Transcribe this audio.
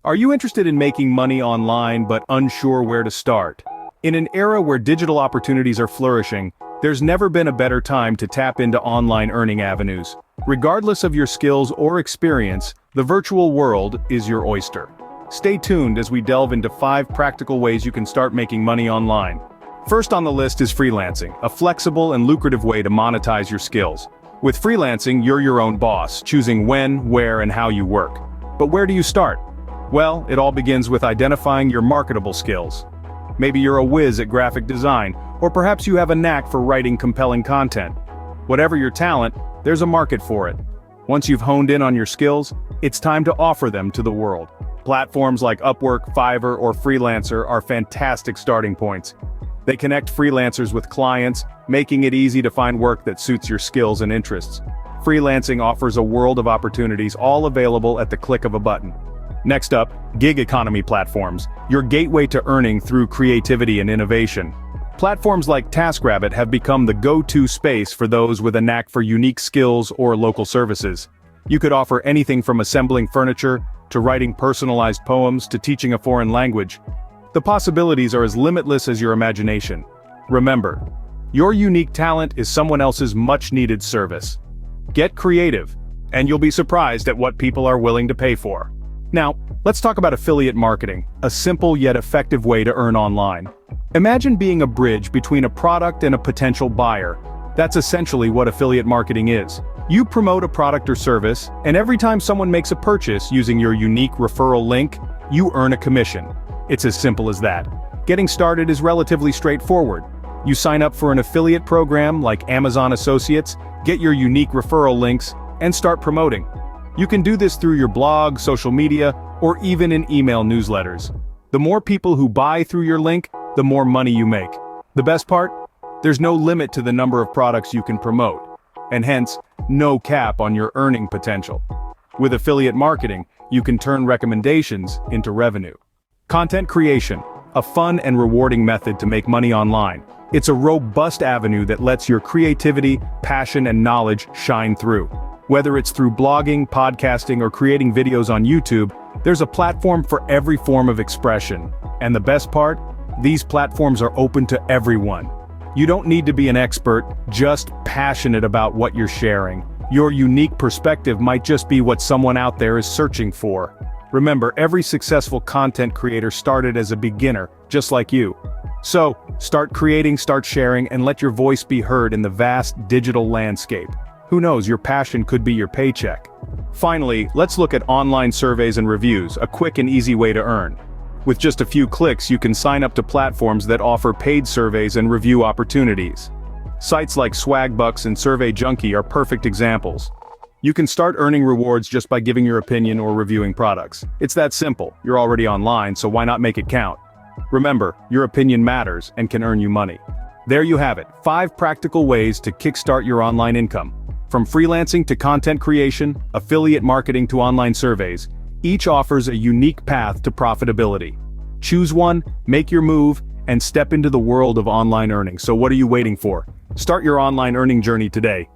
Are you interested in making money online but unsure where to start? In an era where digital opportunities are flourishing, there's never been a better time to tap into online earning avenues. Regardless of your skills or experience, the virtual world is your oyster. Stay tuned as we delve into 5 practical ways you can start making money online. First on the list is freelancing, a flexible and lucrative way to monetize your skills. With freelancing, you're your own boss, choosing when, where, and how you work. But where do you start? Well, it all begins with identifying your marketable skills. Maybe you're a whiz at graphic design, or perhaps you have a knack for writing compelling content. Whatever your talent, there's a market for it. Once you've honed in on your skills, it's time to offer them to the world. Platforms like Upwork, Fiverr, or Freelancer are fantastic starting points. They connect freelancers with clients, making it easy to find work that suits your skills and interests. Freelancing offers a world of opportunities, all available at the click of a button. Next up, gig economy platforms, your gateway to earning through creativity and innovation. Platforms like TaskRabbit have become the go-to space for those with a knack for unique skills or local services. You could offer anything from assembling furniture, to writing personalized poems, to teaching a foreign language. The possibilities are as limitless as your imagination. Remember, your unique talent is someone else's much-needed service. Get creative, and you'll be surprised at what people are willing to pay for. Now, let's talk about affiliate marketing, a simple yet effective way to earn online. Imagine being a bridge between a product and a potential buyer. That's essentially what affiliate marketing is. You promote a product or service, and every time someone makes a purchase using your unique referral link, you earn a commission. It's as simple as that. Getting started is relatively straightforward. You sign up for an affiliate program like Amazon Associates, get your unique referral links, and start promoting. You can do this through your blog, social media, or even in email newsletters. The more people who buy through your link, the more money you make. The best part? There's no limit to the number of products you can promote, and hence, no cap on your earning potential. With affiliate marketing, you can turn recommendations into revenue. Content creation, a fun and rewarding method to make money online. It's a robust avenue that lets your creativity, passion, and knowledge shine through. Whether it's through blogging, podcasting, or creating videos on YouTube, there's a platform for every form of expression. And the best part? These platforms are open to everyone. You don't need to be an expert, just passionate about what you're sharing. Your unique perspective might just be what someone out there is searching for. Remember, every successful content creator started as a beginner, just like you. So, start creating, start sharing, and let your voice be heard in the vast digital landscape. Who knows, your passion could be your paycheck. Finally, let's look at online surveys and reviews, a quick and easy way to earn. With just a few clicks, you can sign up to platforms that offer paid surveys and review opportunities. Sites like Swagbucks and Survey Junkie are perfect examples. You can start earning rewards just by giving your opinion or reviewing products. It's that simple. You're already online, so why not make it count? Remember, your opinion matters and can earn you money. There you have it, 5 practical ways to kickstart your online income. From freelancing to content creation, affiliate marketing to online surveys, each offers a unique path to profitability. Choose one, make your move, and step into the world of online earning. So what are you waiting for? Start your online earning journey today.